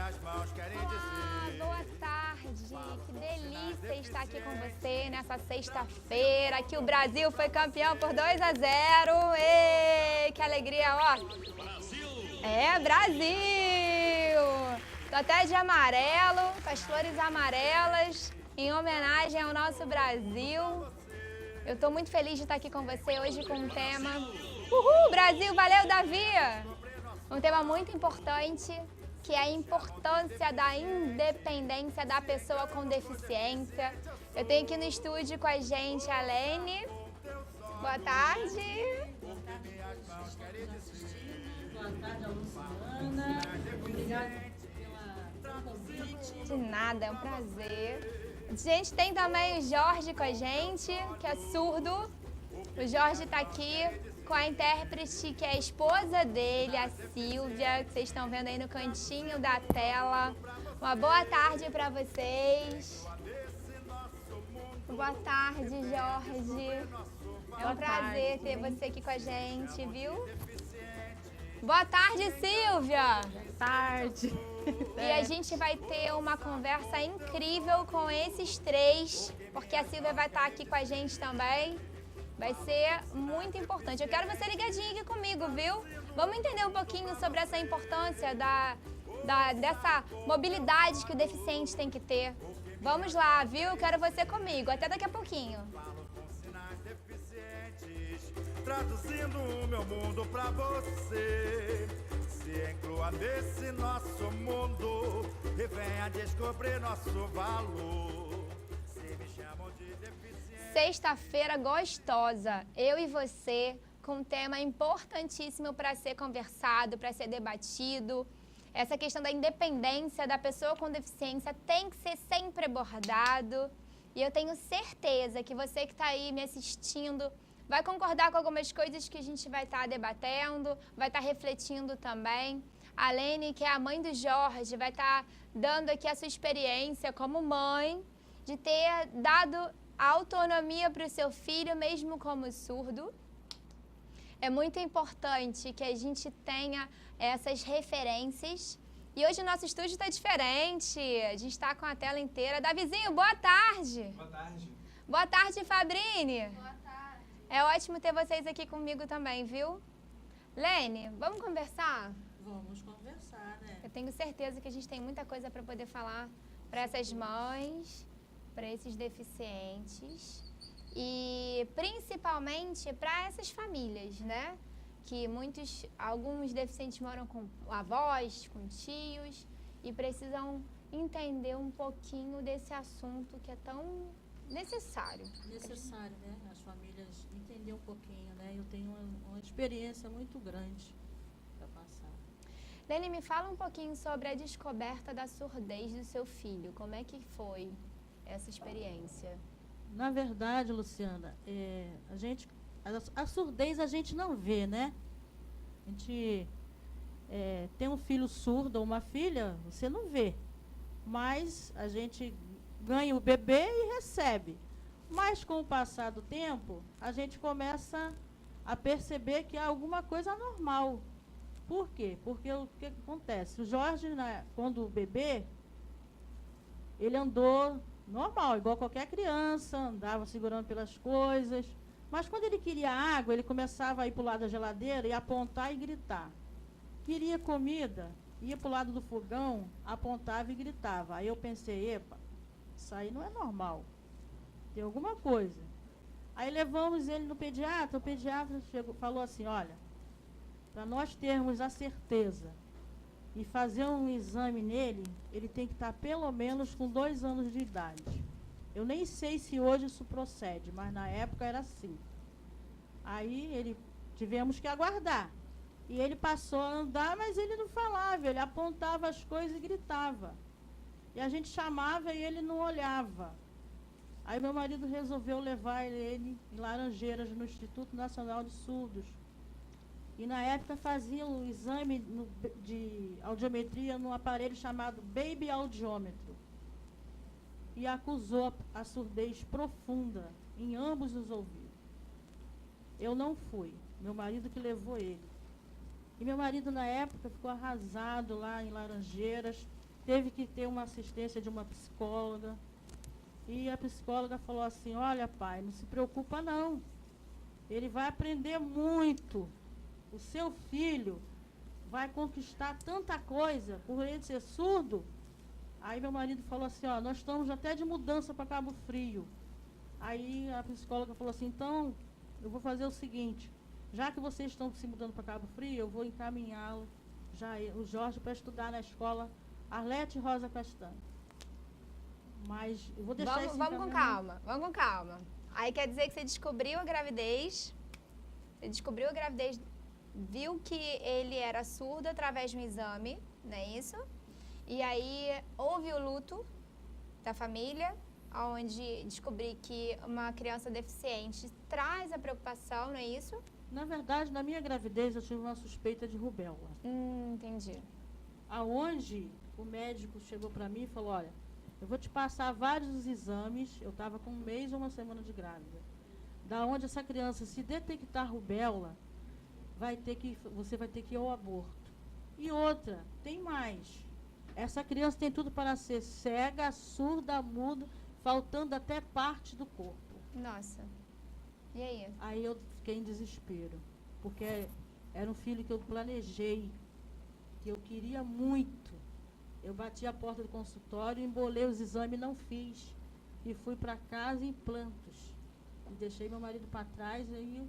Olá, boa tarde. Que delícia estar aqui com você nessa sexta-feira, que o Brasil foi campeão por 2-0. Ei, que alegria, ó. É, Brasil! Tô até de amarelo, com as flores amarelas, em homenagem ao nosso Brasil. Eu tô muito feliz de estar aqui com você hoje com um tema... Uhul, Brasil, valeu, Davi! Um tema muito importante, que é a importância da independência da pessoa com deficiência. Eu tenho aqui no estúdio com a gente a Lene. Boa tarde. Boa tarde a todos que estão nos assistindo. Boa tarde, a Luciana. Obrigada pelo convite. De nada, é um prazer. A gente tem também o Jorge com a gente, que é surdo. O Jorge está aqui com a intérprete, que é a esposa dele, a Silvia, que vocês estão vendo aí no cantinho da tela. Uma boa tarde para vocês. Boa tarde, Jorge. É um prazer ter você aqui com a gente, viu? Boa tarde, Silvia. Boa tarde. E a gente vai ter uma conversa incrível com esses três, porque a Silvia vai estar aqui com a gente também. Vai ser muito importante. Eu quero você ligadinho aqui comigo, viu? Vamos entender um pouquinho sobre essa importância dessa mobilidade que o deficiente tem que ter. Vamos lá, viu? Eu quero você comigo. Até daqui a pouquinho. Traduzindo o meu mundo pra você. Se inclua nesse nosso mundo e venha descobrir nosso valor. Se me chamam de deficiente. Sexta-feira gostosa, eu e você, com um tema importantíssimo para ser conversado, para ser debatido. Essa questão da independência da pessoa com deficiência tem que ser sempre abordado. E eu tenho certeza que você que está aí me assistindo vai concordar com algumas coisas que a gente vai estar debatendo, vai estar refletindo também. A Lene, que é a mãe do Jorge, vai estar dando aqui a sua experiência como mãe, de ter dado autonomia para o seu filho, mesmo como surdo. É muito importante que a gente tenha essas referências. E hoje o nosso estúdio está diferente, a gente está com a tela inteira. Davizinho, boa tarde. Boa tarde. Boa tarde, Fabrini. Boa tarde. É ótimo ter vocês aqui comigo também, viu? Lene, vamos conversar? Vamos conversar, né? Eu tenho certeza que a gente tem muita coisa para poder falar para essas mães, para esses deficientes e principalmente para essas famílias, né? Que alguns deficientes moram com avós, com tios e precisam entender um pouquinho desse assunto que é tão necessário. Necessário, né? As famílias entender um pouquinho, né? Eu tenho uma experiência muito grande para passar. Lene, me fala um pouquinho sobre a descoberta da surdez do seu filho. Como é que foi essa experiência? Na verdade, Luciana, a surdez a gente não vê, né? A gente tem um filho surdo ou uma filha, você não vê. Mas a gente ganha o bebê e recebe. Mas com o passar do tempo, a gente começa a perceber que há alguma coisa anormal. Por quê? Porque o que acontece? O Jorge, quando bebê, ele andou normal, igual qualquer criança, andava segurando pelas coisas. Mas quando ele queria água, ele começava a ir para o lado da geladeira e apontar e gritar. Queria comida, ia para o lado do fogão, apontava e gritava. Aí eu pensei, epa, isso aí não é normal. Tem alguma coisa. Aí levamos ele no pediatra, o pediatra falou assim, olha, para nós termos a certeza e fazer um exame nele, ele tem que estar pelo menos com 2 anos de idade. Eu nem sei se hoje isso procede, mas na época era assim. Aí tivemos que aguardar. E ele passou a andar, mas ele não falava, ele apontava as coisas e gritava. E a gente chamava e ele não olhava. Aí meu marido resolveu levar ele em Laranjeiras, no Instituto Nacional de Surdos. E na época fazia o exame de audiometria num aparelho chamado Baby Audiômetro. E acusou a surdez profunda em ambos os ouvidos. Eu não fui, meu marido que levou ele. E meu marido na época ficou arrasado lá em Laranjeiras, teve que ter uma assistência de uma psicóloga. E a psicóloga falou assim, olha pai, não se preocupa não. Ele vai aprender muito. O seu filho vai conquistar tanta coisa por ele ser surdo. Aí meu marido falou assim, ó, nós estamos até de mudança para Cabo Frio. Aí a psicóloga falou assim, então eu vou fazer o seguinte, já que vocês estão se mudando para Cabo Frio, eu vou encaminhá-lo, o Jorge, para estudar na escola Arlete Rosa Castanho. Mas eu vou deixar isso. Vamos com calma. Aí quer dizer que você descobriu a gravidez, viu que ele era surdo através de um exame, não é isso? E aí houve o luto da família, onde descobri que uma criança deficiente traz a preocupação, não é isso? Na verdade, na minha gravidez, eu tive uma suspeita de rubéola. Entendi. Aonde o médico chegou para mim e falou, olha, eu vou te passar vários exames, eu estava com 1 mês ou 1 semana de grávida, da onde essa criança, se detectar rubéola, você vai ter que ir ao aborto. E outra, tem mais. Essa criança tem tudo para ser cega, surda, muda, faltando até parte do corpo. Nossa. E aí? Aí eu fiquei em desespero, porque era um filho que eu planejei, que eu queria muito. Eu bati a porta do consultório, embolei os exames, não fiz. E fui para casa em plantos. E deixei meu marido para trás, aí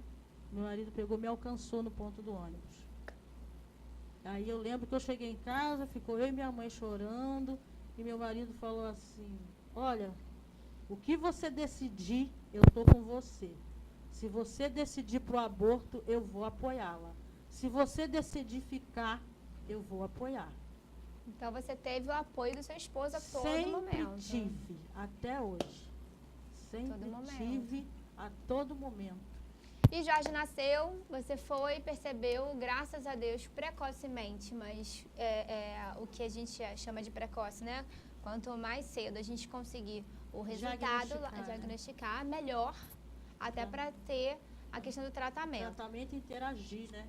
meu marido pegou, me alcançou no ponto do ônibus. Aí eu lembro que eu cheguei em casa, ficou eu e minha mãe chorando, e meu marido falou assim, olha, o que você decidir, eu estou com você. Se você decidir para o aborto, eu vou apoiá-la. Se você decidir ficar, eu vou apoiar. Então você teve o apoio do seu esposo a todo Sempre momento. tive, até hoje. Sempre tive, a todo momento. E Jorge nasceu, você percebeu, graças a Deus, precocemente, mas o que a gente chama de precoce, né? Quanto mais cedo a gente conseguir o resultado, diagnosticar, melhor, até para ter a questão do tratamento. Tratamento e interagir, né?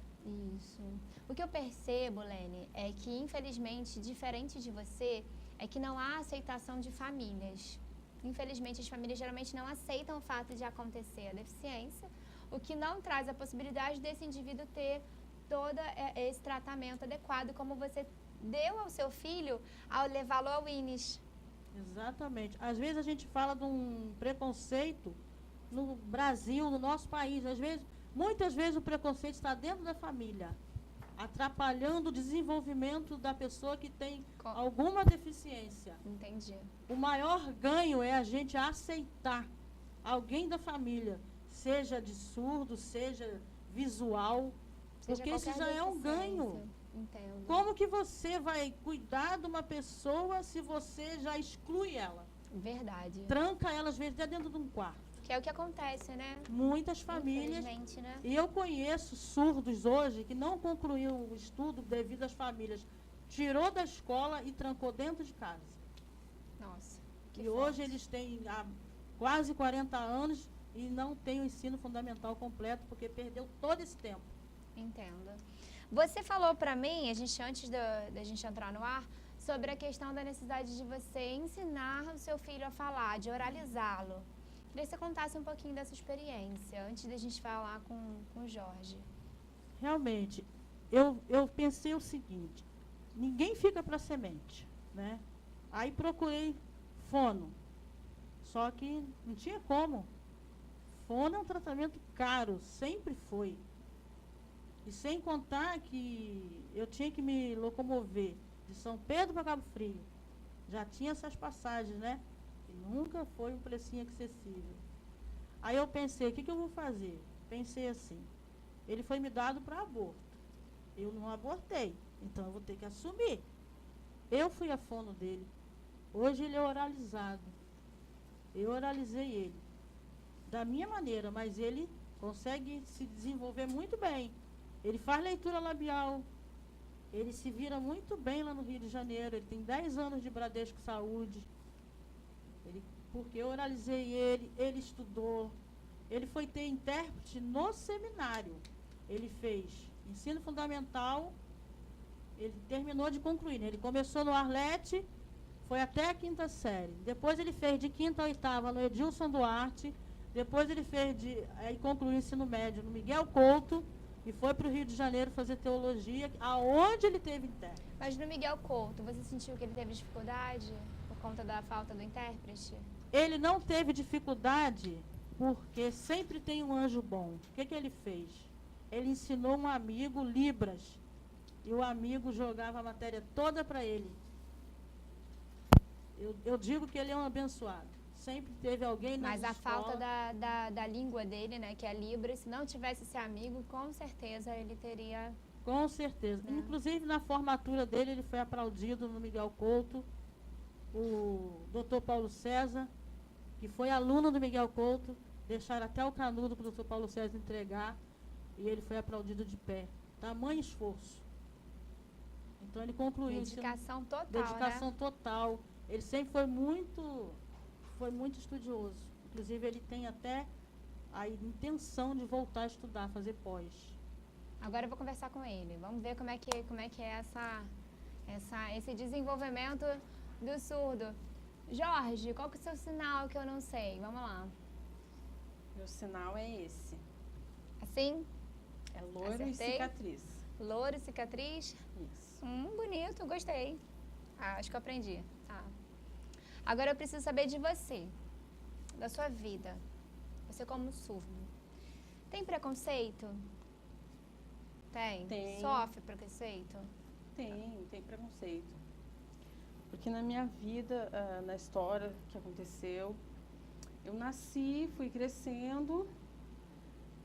Isso. O que eu percebo, Lene, é que, infelizmente, diferente de você, é que não há aceitação de famílias. Infelizmente, as famílias geralmente não aceitam o fato de acontecer a deficiência, o que não traz a possibilidade desse indivíduo ter todo esse tratamento adequado, como você deu ao seu filho ao levá-lo ao INES. Exatamente. Às vezes a gente fala de um preconceito no Brasil, no nosso país. Muitas vezes o preconceito está dentro da família, atrapalhando o desenvolvimento da pessoa que tem alguma deficiência. Entendi. O maior ganho é a gente aceitar alguém da família, seja de surdo, seja visual, porque isso já é um ganho. Entendo. Como que você vai cuidar de uma pessoa se você já exclui ela? Verdade. Tranca ela, às vezes, até dentro de um quarto. Que é o que acontece, né? Muitas famílias. Infelizmente, né? E eu conheço surdos hoje que não concluiu o estudo devido às famílias. Tirou da escola e trancou dentro de casa. Nossa. E hoje eles têm há quase 40 anos e não têm o ensino fundamental completo porque perdeu todo esse tempo. Entendo. Você falou para mim, antes da gente entrar no ar, sobre a questão da necessidade de você ensinar o seu filho a falar, de oralizá-lo. Queria que você contasse um pouquinho dessa experiência, antes da gente falar com o Jorge. Realmente, eu pensei o seguinte, ninguém fica para semente, né? Aí procurei fono, só que não tinha como. Fono é um tratamento caro, sempre foi. E sem contar que eu tinha que me locomover de São Pedro para Cabo Frio. Já tinha essas passagens, né? E nunca foi um precinho acessível. Aí eu pensei, o que eu vou fazer? Pensei assim, ele foi me dado para aborto. Eu não abortei, então eu vou ter que assumir. Eu fui a fono dele. Hoje ele é oralizado. Eu oralizei ele. Da minha maneira, mas ele consegue se desenvolver muito bem. Ele faz leitura labial. Ele se vira muito bem lá no Rio de Janeiro. Ele tem 10 anos de Bradesco Saúde. Porque eu oralizei ele estudou. Ele foi ter intérprete no seminário. Ele fez ensino fundamental. Ele terminou de concluir, né? Ele começou no Arlete foi até a 5ª série. Depois ele fez de 5ª a 8ª no Edilson Duarte. Depois ele fez aí concluiu o ensino médio no Miguel Couto e foi para o Rio de Janeiro fazer teologia, aonde ele teve intérprete. Mas no Miguel Couto, você sentiu que ele teve dificuldade por conta da falta do intérprete? Ele não teve dificuldade porque sempre tem um anjo bom. O que ele fez? Ele ensinou um amigo Libras e o amigo jogava a matéria toda para ele. Eu digo que ele é um abençoado. Sempre teve alguém na escola. Mas a falta da língua dele, né, que é Libras, se não tivesse esse amigo, com certeza ele teria... Com certeza. Né? Inclusive, na formatura dele, ele foi aplaudido no Miguel Couto. O doutor Paulo César, que foi aluno do Miguel Couto, deixaram até o canudo para o doutor Paulo César entregar, e ele foi aplaudido de pé. Tamanho esforço. Então, ele concluiu. Dedicação total, Dedicação né? total. Ele sempre foi muito estudioso. Inclusive, ele tem até a intenção de voltar a estudar, fazer pós. Agora eu vou conversar com ele. Vamos ver como é que é esse desenvolvimento do surdo. Jorge, qual que é o seu sinal que eu não sei? Vamos lá. Meu sinal é esse. Assim? É loiro Acertei. e cicatriz. Louro, cicatriz? Isso. Bonito, gostei. Acho que eu aprendi. Tá. Agora eu preciso saber de você, da sua vida. Você como surdo. Tem preconceito? Tem? Tem. Sofre preconceito? Tem preconceito. Porque na minha vida, na história que aconteceu, eu nasci, fui crescendo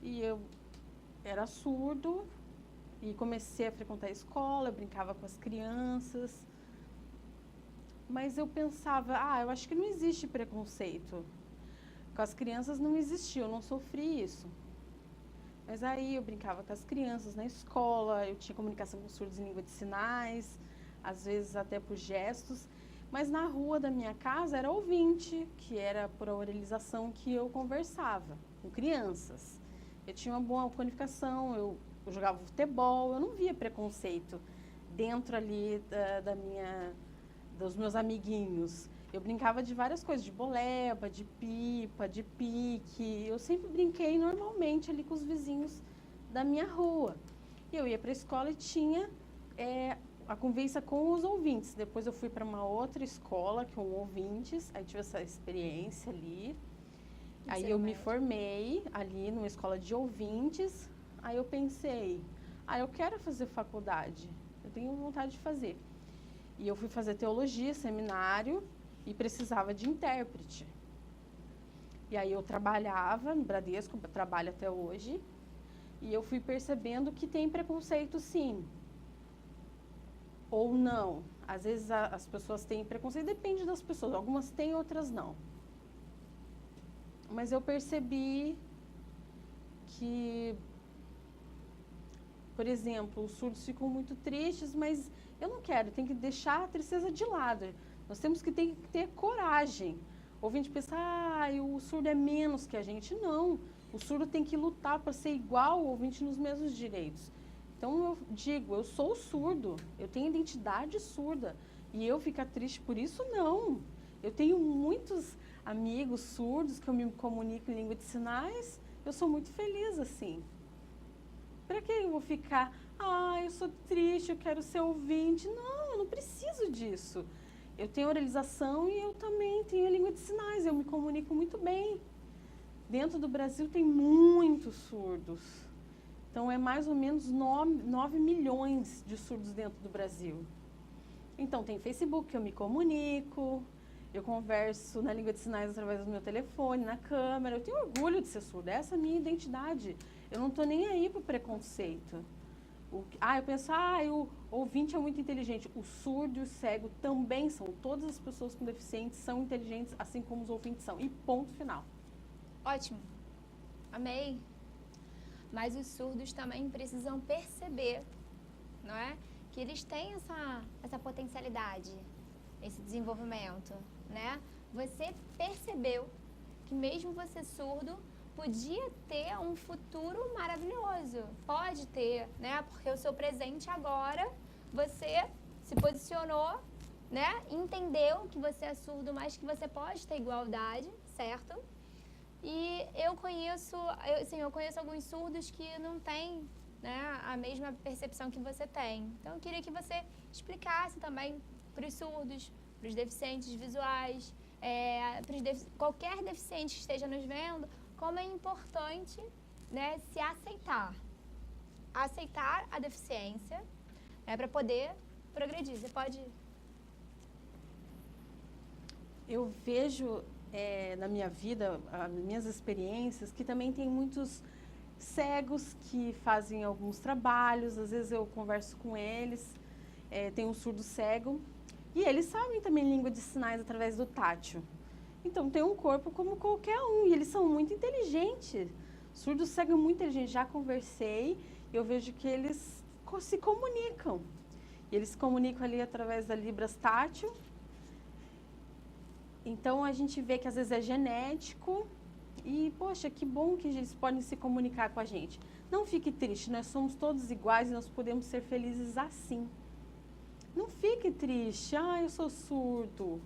e eu era surdo e comecei a frequentar a escola, eu brincava com as crianças. Mas eu pensava, eu acho que não existe preconceito. Com as crianças não existiu, eu não sofri isso. Mas aí eu brincava com as crianças na escola, eu tinha comunicação com surdos em língua de sinais, às vezes até por gestos. Mas na rua da minha casa era ouvinte, que era por oralização que eu conversava com crianças. Eu tinha uma boa qualificação, eu jogava futebol, eu não via preconceito dentro ali dos meus amiguinhos. Eu brincava de várias coisas, de boleba, de pipa, de pique. Eu sempre brinquei normalmente ali com os vizinhos da minha rua. E eu ia para a escola e tinha a convivência com os ouvintes. Depois eu fui para uma outra escola com ouvintes, aí tive essa experiência ali. Aí eu me formei ali numa escola de ouvintes. Aí eu pensei, eu quero fazer faculdade, eu tenho vontade de fazer. E eu fui fazer teologia, seminário, e precisava de intérprete. E aí eu trabalhava no Bradesco, trabalho até hoje, e eu fui percebendo que tem preconceito sim. Ou não. Às vezes as pessoas têm preconceito, depende das pessoas, algumas têm, outras não. Mas eu percebi que, por exemplo, os surdos ficam muito tristes, mas eu não quero, tem que deixar a tristeza de lado. Nós temos que ter coragem. O ouvinte pensa, o surdo é menos que a gente. Não, o surdo tem que lutar para ser igual ao ouvinte nos mesmos direitos. Então eu digo, eu sou surdo, eu tenho identidade surda. E eu ficar triste por isso, não. Eu tenho muitos amigos surdos que eu me comunico em língua de sinais, eu sou muito feliz assim. Para que eu vou ficar, eu sou triste, eu quero ser ouvinte? Não, eu não preciso disso. Eu tenho oralização e eu também tenho a língua de sinais, eu me comunico muito bem. Dentro do Brasil tem muitos surdos. Então, é mais ou menos 9 milhões de surdos dentro do Brasil. Então, tem Facebook, que eu me comunico, eu converso na língua de sinais através do meu telefone, na câmera. Eu tenho orgulho de ser surda, essa é a minha identidade. Eu não estou nem aí para o preconceito. Eu penso, o ouvinte é muito inteligente. O surdo e o cego também são. Todas as pessoas com deficientes são inteligentes, assim como os ouvintes são. E ponto final. Ótimo. Amei. Mas os surdos também precisam perceber, não é? Que eles têm essa potencialidade, esse desenvolvimento, né? Você percebeu que mesmo você surdo, podia ter um futuro maravilhoso. Pode ter, né? Porque o seu presente agora, você se posicionou né, entendeu que você é surdo, mas que você pode ter igualdade, certo? E eu conheço alguns surdos que não têm, né, a mesma percepção que você tem. Então, eu queria que você explicasse também para os surdos, para os deficientes visuais, qualquer deficiente que esteja nos vendo, como é importante, né, se aceitar a deficiência, né, para poder progredir. Você pode... Eu vejo na minha vida, as minhas experiências, que também tem muitos cegos que fazem alguns trabalhos, às vezes eu converso com eles, tem um surdo cego, e eles sabem também língua de sinais através do tátil. Então, tem um corpo como qualquer um, e eles são muito inteligentes. Surdo cego é muito inteligente, já conversei, eu vejo que eles se comunicam. E eles se comunicam ali através da Libras tátil. Então, a gente vê que às vezes é genético e, poxa, que bom que eles podem se comunicar com a gente. Não fique triste, nós somos todos iguais e nós podemos ser felizes assim. Não fique triste, eu sou surdo.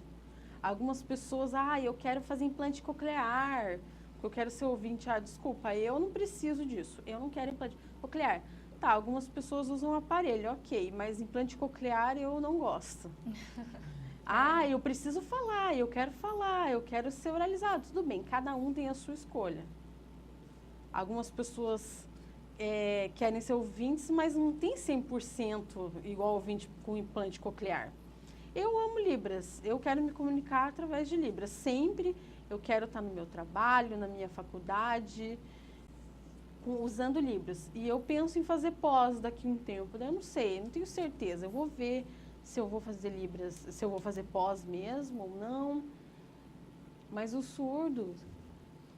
Algumas pessoas, eu quero fazer implante coclear, eu quero ser ouvinte, desculpa, eu não preciso disso, eu não quero implante coclear. Tá, algumas pessoas usam aparelho, ok, mas implante coclear eu não gosto. Eu preciso falar, eu quero ser oralizado. Tudo bem, cada um tem a sua escolha. Algumas pessoas querem ser ouvintes, mas não tem 100% igual ouvinte com implante coclear. Eu amo Libras, eu quero me comunicar através de Libras. Sempre eu quero estar no meu trabalho, na minha faculdade, usando Libras. E eu penso em fazer pós daqui a um tempo, eu não sei, não tenho certeza. Eu vou ver se eu vou fazer Libras, se eu vou fazer pós mesmo ou não. Mas o surdo,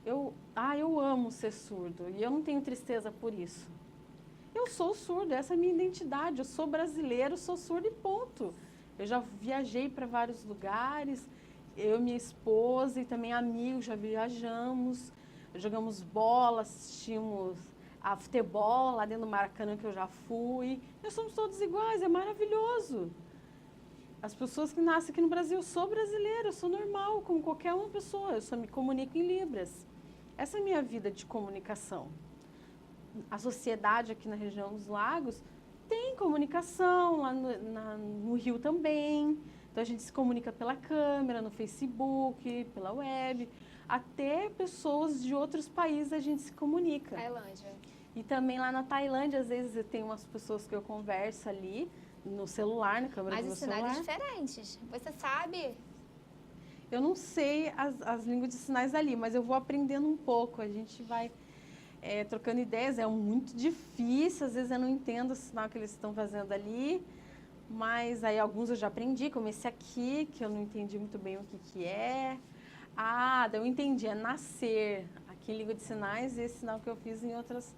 eu amo ser surdo e eu não tenho tristeza por isso. Eu sou surdo, essa é a minha identidade, eu sou brasileiro, sou surdo e ponto. Eu já viajei para vários lugares, eu e minha esposa e também amigos já viajamos, jogamos bola, assistimos a futebol lá dentro do Maracanã que eu já fui. Nós somos todos iguais, é maravilhoso. As pessoas que nascem aqui no Brasil, eu sou brasileira, eu sou normal, como qualquer uma pessoa, eu só me comunico em Libras. Essa é a minha vida de comunicação. A sociedade aqui na região dos lagos tem comunicação, lá no Rio também. Então, a gente se comunica pela câmera, no Facebook, pela web. Até pessoas de outros países a gente se comunica. Tailândia. E também lá na Tailândia, às vezes, tem umas pessoas que eu converso ali, no celular, na câmera do meu celular. Mas os sinais diferentes, você sabe? Eu não sei as línguas de sinais ali, mas eu vou aprendendo um pouco. A gente vai trocando ideias, é muito difícil, às vezes eu não entendo o sinal que eles estão fazendo ali, mas aí alguns eu já aprendi, como esse aqui, que eu não entendi muito bem o que é. Eu entendi, é nascer. Aqui em língua de sinais, esse sinal que eu fiz em outras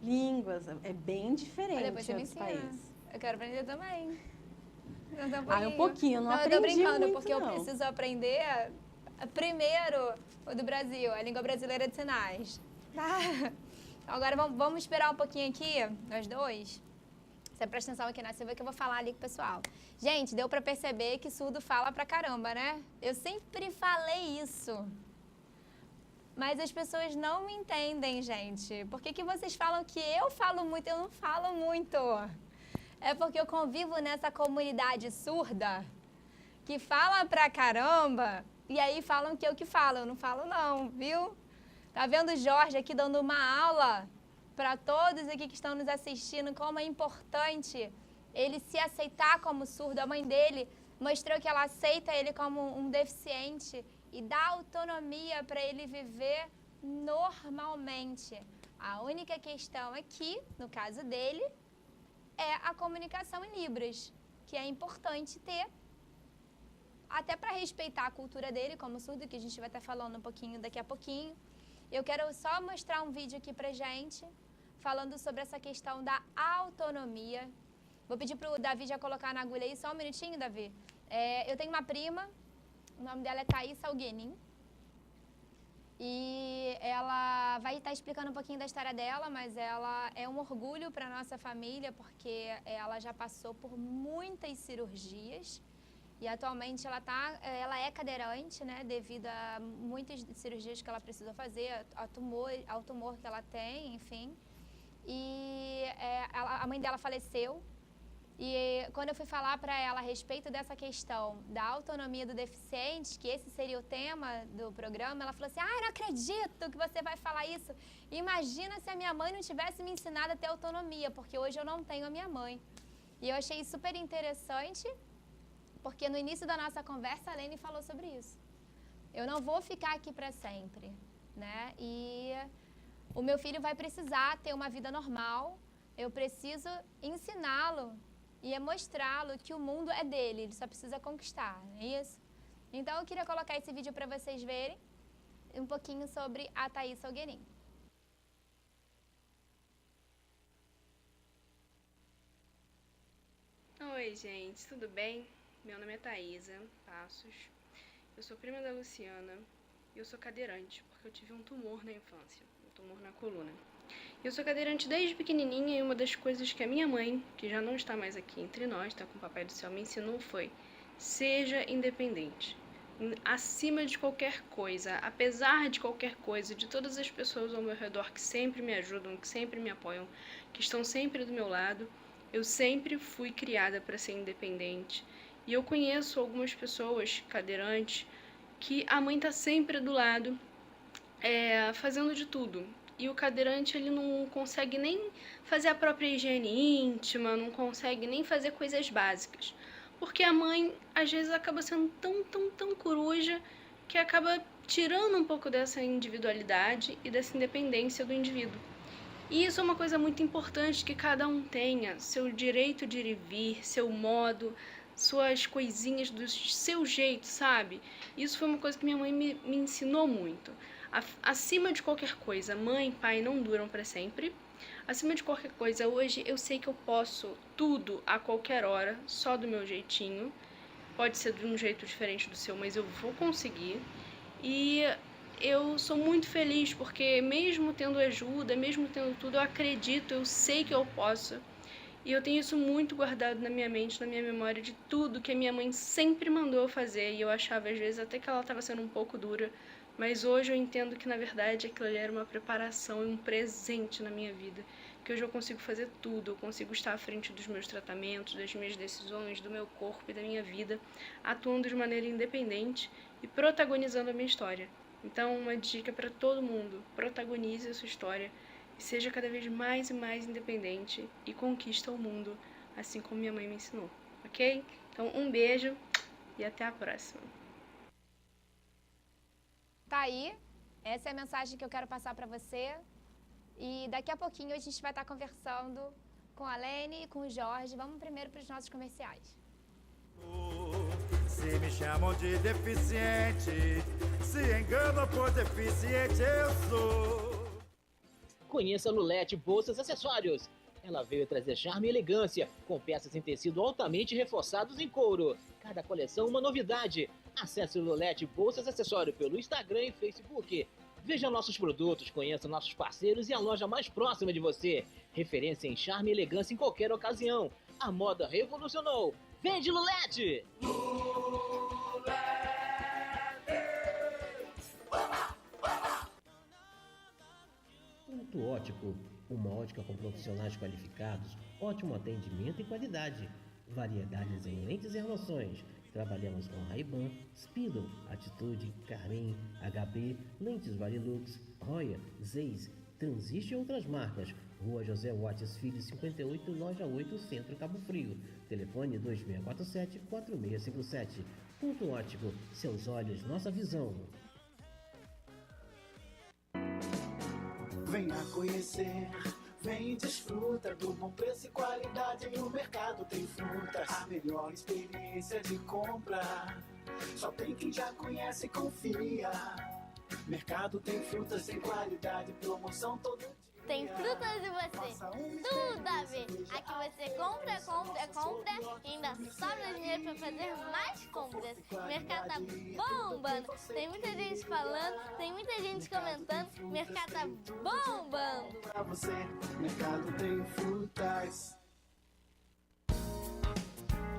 línguas. É bem diferente depois você em me outros ensina. países. Eu quero aprender também. Um pouquinho, não aprendi eu tô brincando, muito, porque eu preciso aprender primeiro o do Brasil, a língua brasileira de sinais. Agora vamos esperar um pouquinho aqui, nós dois. Você presta atenção aqui na Silvia que eu vou falar ali com o pessoal. Gente, deu pra perceber que surdo fala pra caramba, né? Eu sempre falei isso. Mas as pessoas não me entendem, gente. Por que vocês falam que eu falo muito e eu não falo muito? É porque eu convivo nessa comunidade surda que fala pra caramba e aí falam que eu que falo. Eu não falo não, viu? Tá vendo o Jorge aqui dando uma aula para todos aqui que estão nos assistindo, como é importante ele se aceitar como surdo. A mãe dele mostrou que ela aceita ele como um deficiente e dá autonomia para ele viver normalmente. A única questão aqui, no caso dele, é a comunicação em Libras, que é importante ter, até para respeitar a cultura dele como surdo, que a gente vai estar falando um pouquinho daqui a pouquinho. Eu quero só mostrar um vídeo aqui pra gente, falando sobre essa questão da autonomia. Vou pedir pro Davi já colocar na agulha aí, só um minutinho, Davi. Eu tenho uma prima, o nome dela é Thaís Alguenin, e ela vai estar explicando um pouquinho da história dela, mas ela é um orgulho para nossa família, porque ela já passou por muitas cirurgias, E atualmente ela é cadeirante, né, devido a muitas cirurgias que ela precisou fazer, ao tumor que ela tem, enfim. E a mãe dela faleceu. E quando eu fui falar para ela a respeito dessa questão da autonomia do deficiente, que esse seria o tema do programa, ela falou assim: eu não acredito que você vai falar isso. Imagina se a minha mãe não tivesse me ensinado a ter autonomia, porque hoje eu não tenho a minha mãe. E eu achei super interessante, porque no início da nossa conversa a Lene falou sobre isso. Eu não vou ficar aqui para sempre, né? E o meu filho vai precisar ter uma vida normal, eu preciso ensiná-lo e mostrá-lo que o mundo é dele, ele só precisa conquistar, não é isso? Então eu queria colocar esse vídeo para vocês verem um pouquinho sobre a Thaís Salgueirinho. Oi, gente, tudo bem? Meu nome é Thaísa Passos, eu sou prima da Luciana e eu sou cadeirante, porque eu tive um tumor na infância, um tumor na coluna. Eu sou cadeirante desde pequenininha e uma das coisas que a minha mãe, que já não está mais aqui entre nós, está com o Papai do Céu, me ensinou foi: seja independente, acima de qualquer coisa, apesar de qualquer coisa, de todas as pessoas ao meu redor que sempre me ajudam, que sempre me apoiam, que estão sempre do meu lado, eu sempre fui criada para ser independente. E eu conheço algumas pessoas cadeirantes que a mãe está sempre do lado, fazendo de tudo. E o cadeirante, ele não consegue nem fazer a própria higiene íntima, não consegue nem fazer coisas básicas. Porque a mãe, às vezes, acaba sendo tão coruja que acaba tirando um pouco dessa individualidade e dessa independência do indivíduo. E isso é uma coisa muito importante, que cada um tenha seu direito de ir e vir, seu modo, suas coisinhas do seu jeito, sabe? Isso foi uma coisa que minha mãe me ensinou muito. Acima de qualquer coisa, mãe e pai não duram para sempre. Acima de qualquer coisa, hoje eu sei que eu posso tudo a qualquer hora, só do meu jeitinho. Pode ser de um jeito diferente do seu, mas eu vou conseguir. E eu sou muito feliz, porque mesmo tendo ajuda, mesmo tendo tudo, eu acredito, eu sei que eu posso. E eu tenho isso muito guardado na minha mente, na minha memória, de tudo que a minha mãe sempre mandou eu fazer. E eu achava, às vezes, até que ela estava sendo um pouco dura. Mas hoje eu entendo que, na verdade, aquilo ali era uma preparação e um presente na minha vida. Que hoje eu consigo fazer tudo, eu consigo estar à frente dos meus tratamentos, das minhas decisões, do meu corpo e da minha vida, atuando de maneira independente e protagonizando a minha história. Então, uma dica para todo mundo: protagonize a sua história e seja cada vez mais e mais independente e conquista o mundo, assim como minha mãe me ensinou, ok? Então, um beijo e até a próxima. Tá aí, essa é a mensagem que eu quero passar para você. E daqui a pouquinho a gente vai estar conversando com a Lene e com o Jorge. Vamos primeiro para os nossos comerciais. Se me chamam de deficiente, se enganam por deficiente, eu sou. Conheça a Lulete Bolsas Acessórios. Ela veio trazer charme e elegância, com peças em tecido altamente reforçados em couro. Cada coleção uma novidade. Acesse o Lulete Bolsas Acessórios pelo Instagram e Facebook. Veja nossos produtos, conheça nossos parceiros e a loja mais próxima de você. Referência em charme e elegância em qualquer ocasião. A moda revolucionou. Vende Lulete! Ponto Ótico, uma ótica com profissionais qualificados, ótimo atendimento e qualidade. Variedades em lentes e armações. Trabalhamos com Ray-Ban, Speedo, Atitude, Carmin, HB, Lentes Varilux, Roya, Zeiss, Transist e outras marcas. Rua José Watts Filho 58, Loja 8, Centro Cabo Frio. Telefone 2647-4657. Ponto Ótico, seus olhos, nossa visão. Venha conhecer, vem e desfruta do bom preço e qualidade no Mercado Tem Frutas. A melhor experiência de compra, só tem quem já conhece e confia. Mercado Tem Frutas em qualidade, promoção todo dia. Tem frutas e você, tudo a ver. Aqui você compra e ainda sobra dinheiro para fazer mais compras. O mercado tá bombando, tem muita gente falando, tem muita gente comentando. O mercado tá bombando. Pra você, Mercado Tem Frutas.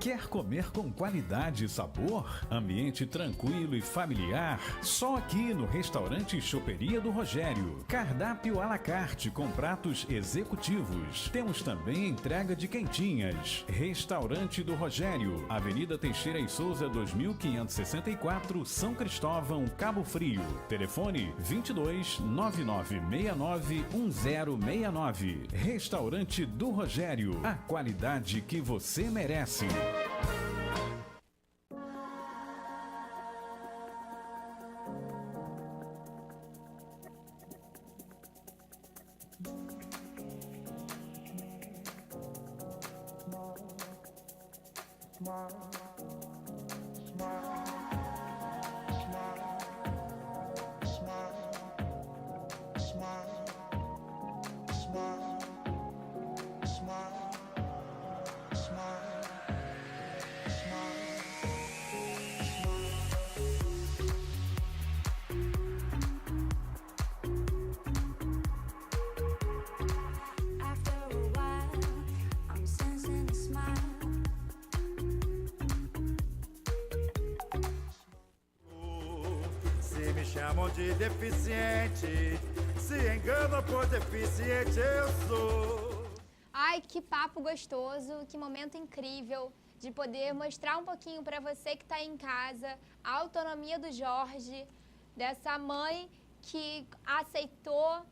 Quer comer com qualidade e sabor? Ambiente tranquilo e familiar? Só aqui no Restaurante Choperia do Rogério. Cardápio à la carte com pratos executivos. Temos também entrega de quentinhas. Restaurante do Rogério, Avenida Teixeira e Souza 2564, São Cristóvão, Cabo Frio. Telefone 22 9969 1069. Restaurante do Rogério. A qualidade que você merece. Se me chamam de deficiente, se enganam por deficiente eu sou. Ai, que papo gostoso, que momento incrível de poder mostrar um pouquinho para você que está em casa a autonomia do Jorge, dessa mãe que aceitou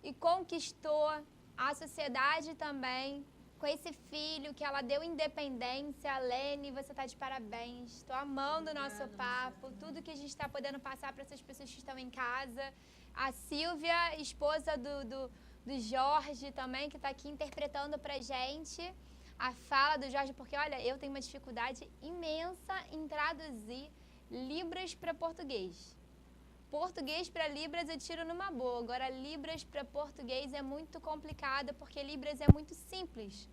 e conquistou a sociedade também, com esse filho que ela deu independência. Lene, você está de parabéns. Estou amando o nosso papo, tudo que a gente está podendo passar para essas pessoas que estão em casa. A Silvia, esposa do Jorge também, que está aqui interpretando pra gente a fala do Jorge, porque olha, eu tenho uma dificuldade imensa em traduzir Libras para português. Português para Libras eu tiro numa boa, agora Libras para português é muito complicado, porque Libras é muito simples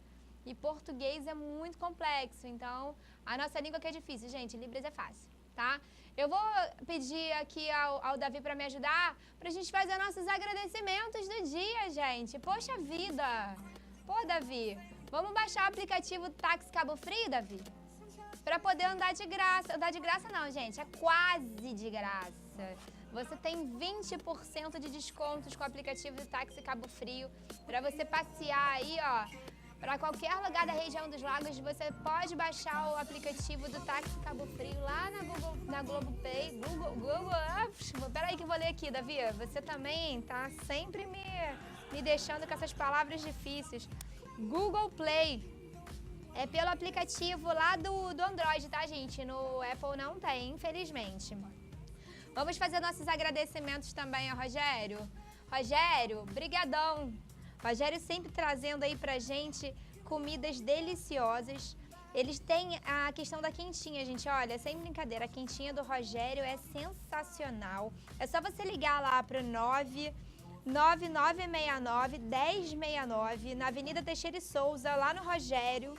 e português é muito complexo, então a nossa língua que é difícil, gente, Libras é fácil, tá? Eu vou pedir aqui ao Davi para me ajudar, pra gente fazer nossos agradecimentos do dia, gente. Poxa vida! Pô, Davi, vamos baixar o aplicativo Táxi Cabo Frio, Davi? Para poder andar de graça. Andar de graça não, gente, é quase de graça. Você tem 20% de descontos com o aplicativo do Táxi Cabo Frio, para você passear aí, ó, para qualquer lugar da região dos lagos. Você pode baixar o aplicativo do Táxi Cabo Frio lá na Globoplay. Peraí que eu vou ler aqui, Davi. Você também tá sempre me deixando com essas palavras difíceis. Google Play. É pelo aplicativo lá do Android, tá, gente? No Apple não tem, infelizmente. Vamos fazer nossos agradecimentos também ao Rogério. Rogério, brigadão. Rogério sempre trazendo aí pra gente comidas deliciosas. Eles têm a questão da quentinha, gente. Olha, sem brincadeira, a quentinha do Rogério é sensacional. É só você ligar lá pro 99969-1069, na Avenida Teixeira e Souza, lá no Rogério,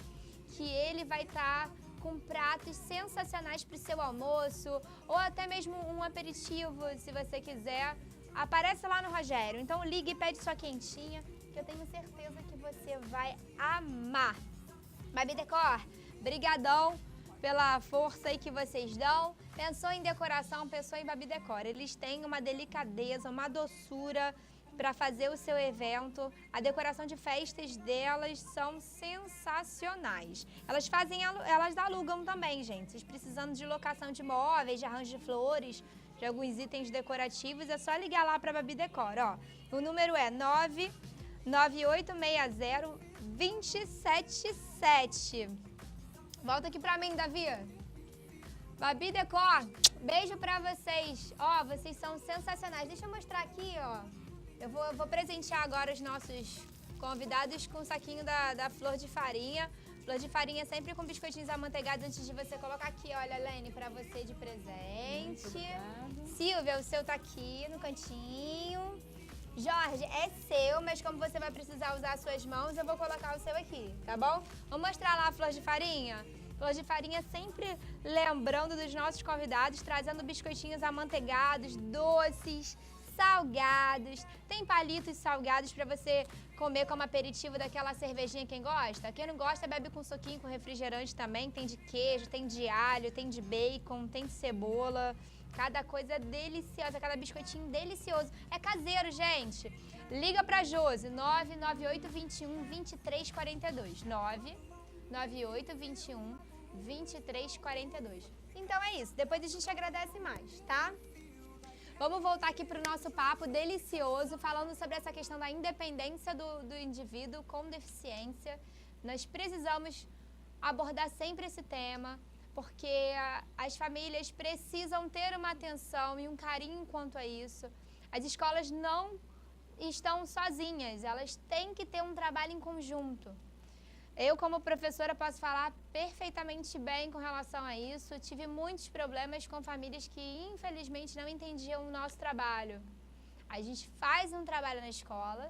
que ele vai estar com pratos sensacionais para o seu almoço, ou até mesmo um aperitivo, se você quiser. Aparece lá no Rogério. Então ligue e pede sua quentinha, que eu tenho certeza que você vai amar. Babi Decor, brigadão pela força aí que vocês dão. Pensou em decoração, pensou em Babi Decor. Eles têm uma delicadeza, uma doçura para fazer o seu evento. A decoração de festas delas são sensacionais. Elas alugam também, gente. Vocês precisando de locação de móveis, de arranjo de flores, de alguns itens decorativos, é só ligar lá para Babi Decor, ó. O número é 99860-277. Volta aqui para mim, Davi. Babi Decor, beijo para vocês. Ó, vocês são sensacionais. Deixa eu mostrar aqui, ó. Eu vou presentear agora os nossos convidados com um saquinho da Flor de Farinha. Flor de Farinha sempre com biscoitinhos amanteigados antes de você colocar aqui. Olha, Lene, pra você de presente. Silvia, o seu tá aqui no cantinho. Jorge, é seu, mas como você vai precisar usar as suas mãos, eu vou colocar o seu aqui, tá bom? Vamos mostrar lá a Flor de Farinha? Flor de Farinha sempre lembrando dos nossos convidados, trazendo biscoitinhos amanteigados, doces, salgados. Tem palitos salgados para você comer como aperitivo daquela cervejinha, quem gosta? Quem não gosta, bebe com suquinho, com refrigerante também. Tem de queijo, tem de alho, tem de bacon, tem de cebola. Cada coisa deliciosa, cada biscoitinho delicioso. É caseiro, gente. Liga pra Josi, 99821-2342. 99821-2342. Então é isso, depois a gente agradece mais, tá? Vamos voltar aqui pro nosso papo delicioso, falando sobre essa questão da independência do indivíduo com deficiência. Nós precisamos abordar sempre esse tema, porque as famílias precisam ter uma atenção e um carinho quanto a isso. As escolas não estão sozinhas, elas têm que ter um trabalho em conjunto. Eu, como professora, posso falar perfeitamente bem com relação a isso. Tive muitos problemas com famílias que, infelizmente, não entendiam o nosso trabalho. A gente faz um trabalho na escola,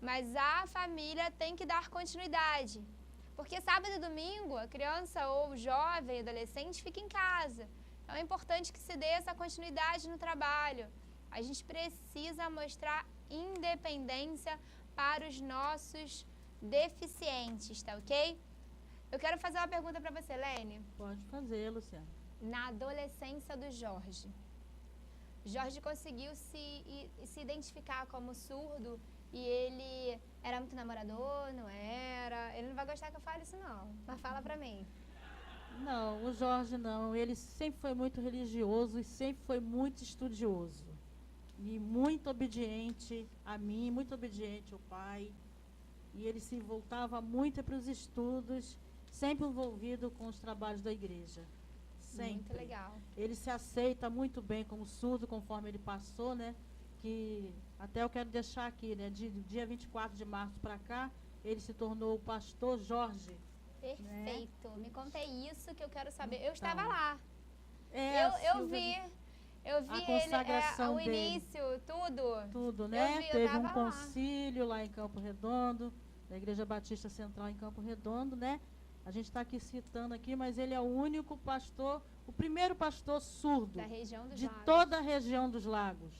mas a família tem que dar continuidade. Porque sábado e domingo, a criança ou o jovem, adolescente, fica em casa. Então, é importante que se dê essa continuidade no trabalho. A gente precisa mostrar independência para os nossos deficientes, tá ok? Eu quero fazer uma pergunta para você, Lene. Pode fazer, Luciana. Na adolescência do Jorge conseguiu se identificar como surdo e ele era muito namorador, não era? Ele não vai gostar que eu fale isso não, mas fala pra mim. Não, o Jorge não. Ele sempre foi muito religioso e sempre foi muito estudioso. E muito obediente a mim, muito obediente ao pai. E ele se voltava muito para os estudos, sempre envolvido com os trabalhos da igreja. Sempre. Muito legal. Ele se aceita muito bem como surdo, conforme ele passou, né? Que até eu quero deixar aqui, né? De dia 24 de março para cá, ele se tornou o pastor Jorge. Perfeito. Né? Me conta isso que eu quero saber. Eu Então, estava lá. Eu vi a consagração o início, tudo. Tudo, né? Teve um lá. concílio lá em Campo Redondo, da Igreja Batista Central em Campo Redondo, né? A gente está aqui citando aqui, mas ele é o único pastor, o primeiro pastor surdo Da região dos de Lagos. toda a região dos lagos.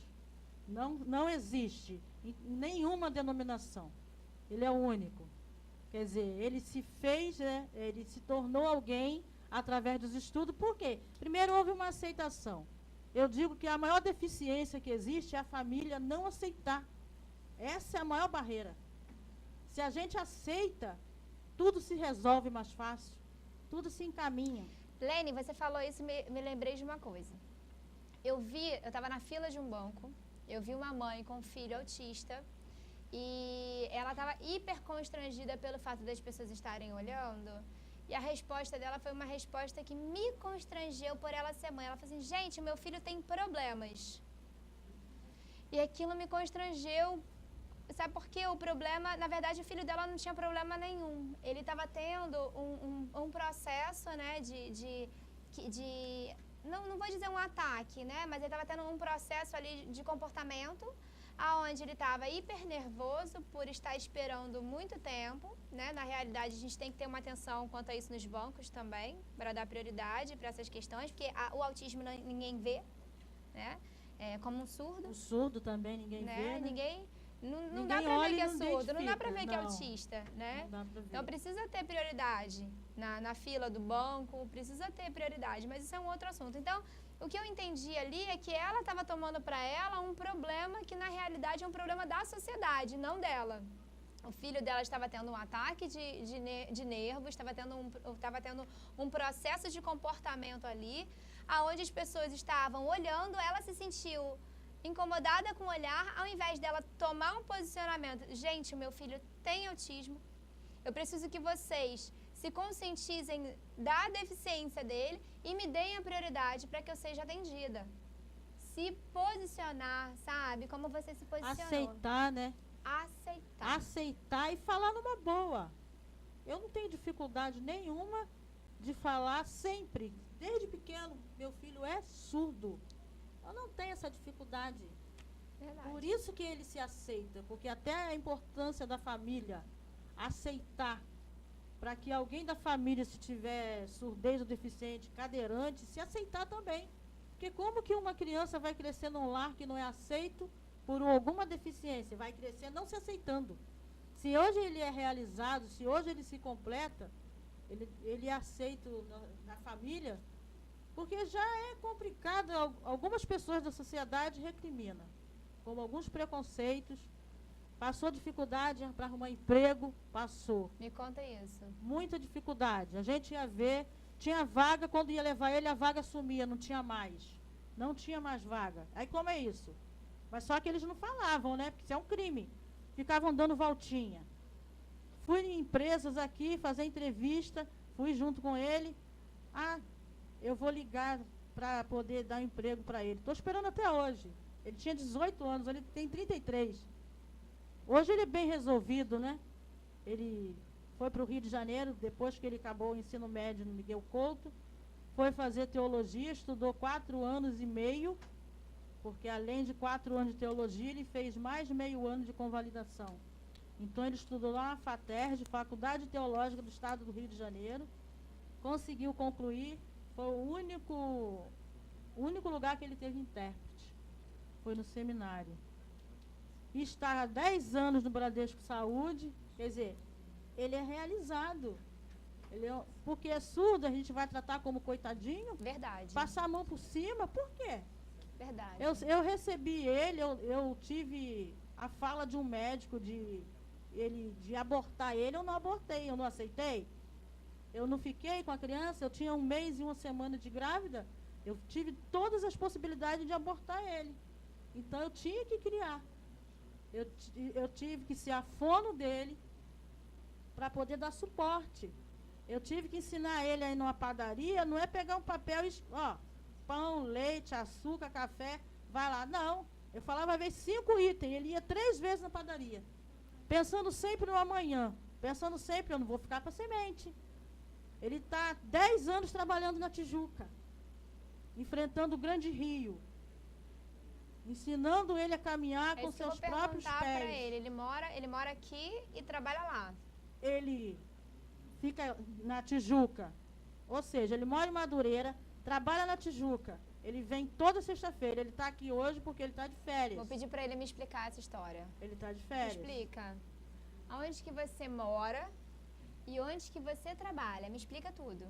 Não existe em nenhuma denominação. Ele é o único. Quer dizer, ele se fez, né? Ele se tornou alguém através dos estudos. Por quê? Primeiro houve uma aceitação. Eu digo que a maior deficiência que existe é a família não aceitar. Essa é a maior barreira. Se a gente aceita, tudo se resolve mais fácil, tudo se encaminha. Lene, você falou isso, me lembrei de uma coisa. Eu estava na fila de um banco, eu vi uma mãe com um filho autista e ela estava hiper constrangida pelo fato das pessoas estarem olhando. E a resposta dela foi uma resposta que me constrangeu por ela ser mãe. Ela falou assim, gente, o meu filho tem problemas. E aquilo me constrangeu. Sabe por quê? O problema, na verdade, o filho dela não tinha problema nenhum. Ele estava tendo um processo, né, não vou dizer um ataque, né, mas ele estava tendo um processo ali de comportamento, aonde ele estava hiper nervoso por estar esperando muito tempo, né? Na realidade, a gente tem que ter uma atenção quanto a isso nos bancos também, para dar prioridade para essas questões, porque o autismo ninguém vê, né? Como um surdo. O surdo também ninguém vê, né? Não dá pra ver que é surdo, não dá pra ver que é Não. autista, né? Não dá pra ver. Então precisa ter prioridade na fila do banco, precisa ter prioridade, mas isso é um outro assunto. Então, o que eu entendi ali é que ela estava tomando para ela um problema que na realidade é um problema da sociedade, não dela. O filho dela estava tendo um ataque de nervos, estava tendo um processo de comportamento ali, aonde as pessoas estavam olhando, ela se sentiu incomodada com o olhar, ao invés dela tomar um posicionamento. Gente, o meu filho tem autismo, eu preciso que vocês se conscientizem da deficiência dele e me deem a prioridade para que eu seja atendida. Se posicionar, sabe? Como você se posicionou. Aceitar, né? Aceitar. Aceitar e falar numa boa. Eu não tenho dificuldade nenhuma de falar sempre. Desde pequeno, meu filho é surdo. Eu não tenho essa dificuldade. Verdade. Por isso que ele se aceita, porque até a importância da família aceitar, para que alguém da família, se tiver surdez ou deficiente, cadeirante, se aceitar também. Porque como que uma criança vai crescer num lar que não é aceito por alguma deficiência, vai crescer não se aceitando. Se hoje ele é realizado, se hoje ele se completa, ele é aceito na família, porque já é complicado, algumas pessoas da sociedade recriminam, como alguns preconceitos, passou dificuldade para arrumar emprego, passou. Me conta isso. Muita dificuldade. A gente ia ver, tinha vaga, quando ia levar ele, a vaga sumia, não tinha mais. Não tinha mais vaga. Aí como é isso? Mas só que eles não falavam, né? Porque isso é um crime. Ficavam dando voltinha. Fui em empresas aqui, fazer entrevista, fui junto com ele. Ah, eu vou ligar para poder dar um emprego para ele. Estou esperando até hoje. Ele tinha 18 anos, ele tem 33. Hoje ele é bem resolvido, né? Ele foi para o Rio de Janeiro, depois que ele acabou o ensino médio no Miguel Couto, foi fazer teologia, estudou 4 anos e meio, porque além de 4 anos de teologia, ele fez mais de meio ano de convalidação. Então ele estudou lá na FATERJ, Faculdade Teológica do Estado do Rio de Janeiro, conseguiu concluir, foi o único lugar que ele teve intérprete, foi no seminário. E está há 10 anos no Bradesco Saúde, quer dizer, ele é realizado. Porque é surdo, a gente vai tratar como coitadinho? Verdade. Passar a mão por cima, por quê? Verdade. Eu recebi ele, eu tive a fala de um médico de abortar ele, eu não abortei, eu não aceitei. Eu não fiquei com a criança, eu tinha 1 mês e 1 semana de grávida, eu tive todas as possibilidades de abortar ele. Então eu tinha que criar. Eu tive que ser a fono dele para poder dar suporte. Eu tive que ensinar ele a ir numa padaria, não é pegar um papel e, pão, leite, açúcar, café, vai lá. Não, eu falava às vezes 5 itens, ele ia 3 vezes na padaria, pensando sempre no amanhã, pensando sempre, eu não vou ficar para semente. Ele está 10 anos trabalhando na Tijuca, enfrentando o grande rio, ensinando ele a caminhar com seus próprios pés. Ele mora aqui e trabalha lá. Ele fica na Tijuca, ou seja, ele mora em Madureira, trabalha na Tijuca. Ele vem toda sexta-feira. Ele está aqui hoje porque ele está de férias. Vou pedir para ele me explicar essa história. Ele está de férias. Me explica. Aonde que você mora e onde que você trabalha? Me explica tudo.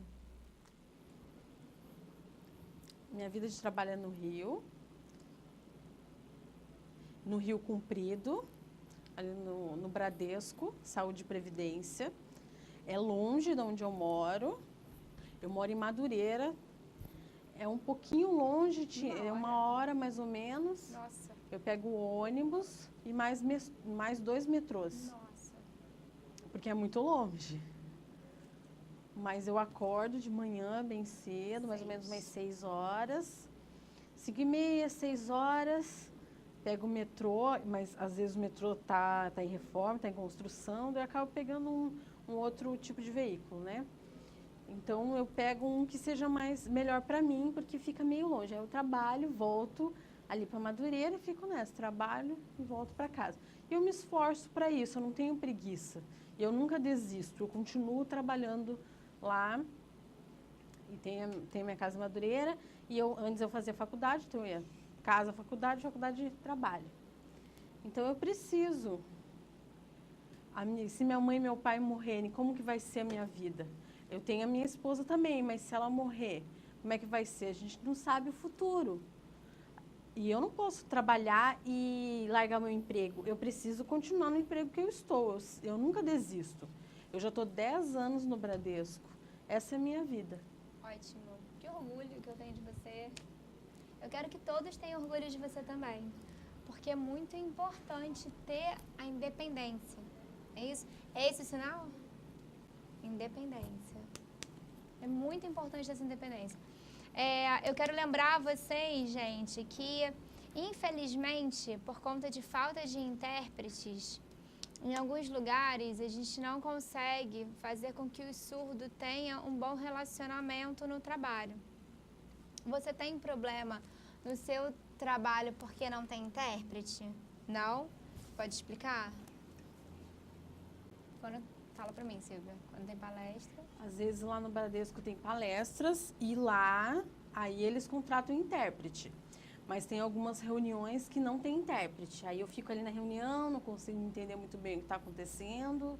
Minha vida de trabalho é no Rio Comprido, ali no Bradesco, Saúde e Previdência. É longe de onde eu moro. Eu moro em Madureira. É um pouquinho longe, é 1 hora mais ou menos. Nossa. Eu pego o ônibus e mais 2 metrôs. Nossa. Porque é muito longe. Mas eu acordo de manhã bem cedo, mais ou menos umas 6 horas. 5h30, 6 horas. Pego o metrô, mas às vezes o metrô tá em reforma, está em construção, daí eu acabo pegando um outro tipo de veículo, né? Então, eu pego um que seja melhor para mim, porque fica meio longe. Aí eu trabalho, volto ali para Madureira e fico nessa. Trabalho e volto para casa. E eu me esforço para isso, eu não tenho preguiça. E eu nunca desisto, eu continuo trabalhando lá. E tenho minha casa em Madureira. E antes eu fazia faculdade, então eu ia casa, faculdade, trabalho. Então, eu preciso. Se minha mãe e meu pai morrerem, como que vai ser a minha vida? Eu tenho a minha esposa também, mas se ela morrer, como é que vai ser? A gente não sabe o futuro. E eu não posso trabalhar e largar meu emprego. Eu preciso continuar no emprego que eu estou. Eu nunca desisto. Eu já estou 10 anos no Bradesco. Essa é a minha vida. Ótimo. Que orgulho que eu tenho de você. Eu quero que todos tenham orgulho de você também. Porque é muito importante ter a independência. É isso? É esse o sinal? Independência. É muito importante essa independência. Eu quero lembrar vocês, gente, que infelizmente, por conta de falta de intérpretes, em alguns lugares a gente não consegue fazer com que o surdo tenha um bom relacionamento no trabalho. Você tem problema no seu trabalho porque não tem intérprete? Não? Pode explicar? Fala pra mim, Silvia, quando tem palestra. Às vezes lá no Bradesco tem palestras e lá, aí eles contratam intérprete. Mas tem algumas reuniões que não tem intérprete. Aí eu fico ali na reunião, não consigo entender muito bem o que está acontecendo.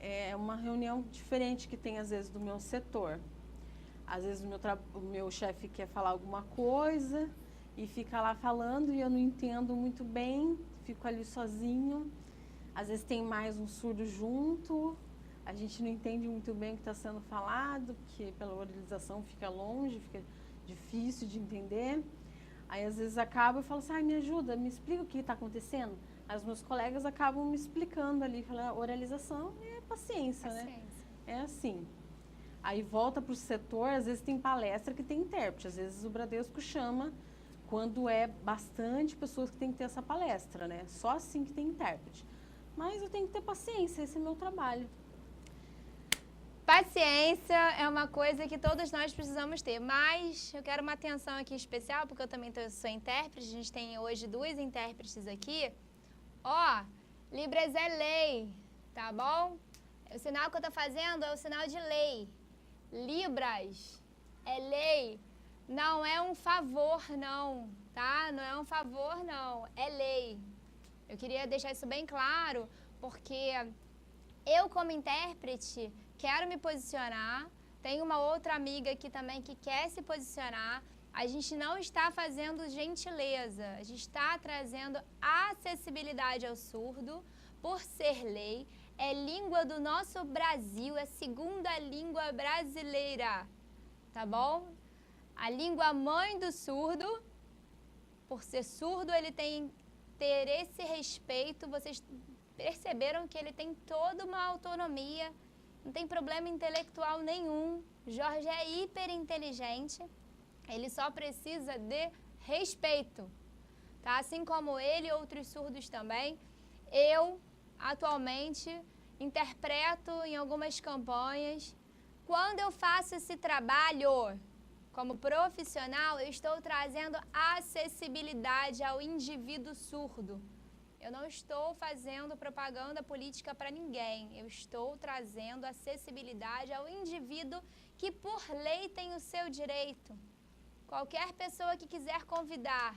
É uma reunião diferente que tem, às vezes, do meu setor. Às vezes o meu chefe quer falar alguma coisa e fica lá falando e eu não entendo muito bem, fico ali sozinho. Às vezes tem mais um surdo junto, a gente não entende muito bem o que está sendo falado, porque pela oralização fica longe, fica difícil de entender. Aí às vezes acaba e falo assim, me ajuda, me explica o que está acontecendo. Aí os meus colegas acabam me explicando ali, falando, oralização é paciência, né? É assim. Aí volta para o setor, às vezes tem palestra que tem intérprete, às vezes o Bradesco chama quando é bastante pessoas que tem que ter essa palestra, né? Só assim que tem intérprete. Mas eu tenho que ter paciência, esse é meu trabalho. Paciência é uma coisa que todos nós precisamos ter, mas eu quero uma atenção aqui especial, porque eu também sou intérprete, a gente tem hoje 2 intérpretes aqui. Ó, Libras é lei, tá bom? O sinal que eu tô fazendo é o sinal de lei. Libras é lei, não é um favor não, tá? Não é um favor não, é lei. Eu queria deixar isso bem claro, porque eu como intérprete quero me posicionar, tem uma outra amiga aqui também que quer se posicionar. A gente não está fazendo gentileza, a gente está trazendo acessibilidade ao surdo por ser lei. É língua do nosso Brasil, é a segunda língua brasileira, tá bom? A língua mãe do surdo, por ser surdo, ele tem que ter esse respeito. Vocês perceberam que ele tem toda uma autonomia, não tem problema intelectual nenhum. Jorge é hiper inteligente, ele só precisa de respeito, tá? Assim como ele e outros surdos também. Eu, atualmente, interpreto em algumas campanhas. Quando eu faço esse trabalho como profissional, eu estou trazendo acessibilidade ao indivíduo surdo. Eu não estou fazendo propaganda política para ninguém. Eu estou trazendo acessibilidade ao indivíduo que, por lei, tem o seu direito. Qualquer pessoa que quiser convidar,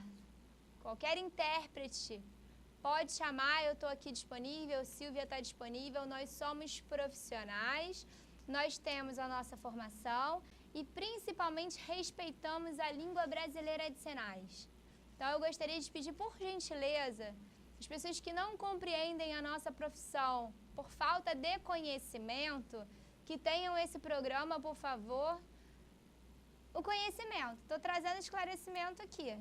qualquer intérprete, pode chamar, eu estou aqui disponível, Silvia está disponível, nós somos profissionais, nós temos a nossa formação e principalmente respeitamos a língua brasileira de sinais. Então eu gostaria de pedir, por gentileza, as pessoas que não compreendem a nossa profissão por falta de conhecimento, que tenham esse programa, por favor, o conhecimento. Estou trazendo esclarecimento aqui.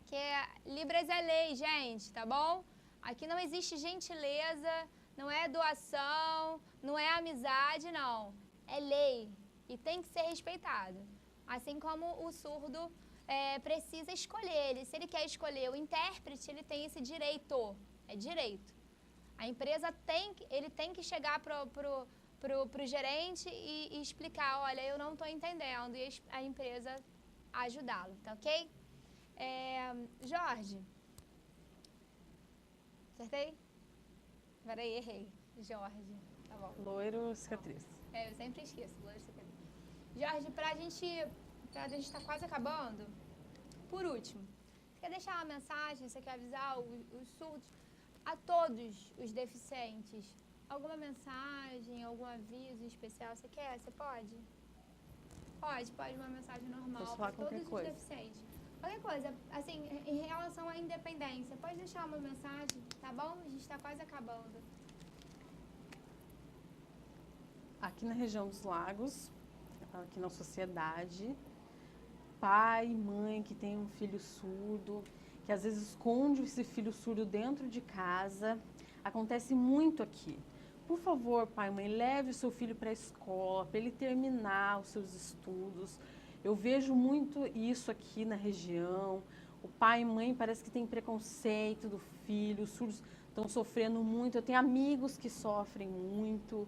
Que é Libras é lei, gente, tá bom? Aqui não existe gentileza, não é doação, não é amizade, não. É lei e tem que ser respeitado. Assim como o surdo precisa escolher. Se ele quer escolher o intérprete, ele tem esse direito. É direito. A empresa ele tem que chegar pro gerente e explicar, olha, eu não estou entendendo, e a empresa ajudá-lo, tá ok? Jorge. Acertei? Peraí, errei. Jorge. Tá bom. Loiro, cicatriz. Eu sempre esqueço. Loiro, cicatriz. Jorge, pra gente tá quase acabando, por último, você quer deixar uma mensagem, você quer avisar os surdos, a todos os deficientes? Alguma mensagem, algum aviso especial? Você quer? Você pode? Pode uma mensagem normal. Posso falar para todos qualquer coisa. Os deficientes. Qualquer coisa, assim, em relação à independência, pode deixar uma mensagem, tá bom? A gente está quase acabando. Aqui na região dos lagos, aqui na sociedade, pai e mãe que tem um filho surdo, que às vezes esconde esse filho surdo dentro de casa, acontece muito aqui. Por favor, pai e mãe, leve o seu filho para a escola, para ele terminar os seus estudos. Eu vejo muito isso aqui na região. O pai e mãe parece que tem preconceito do filho, os surdos estão sofrendo muito. Eu tenho amigos que sofrem muito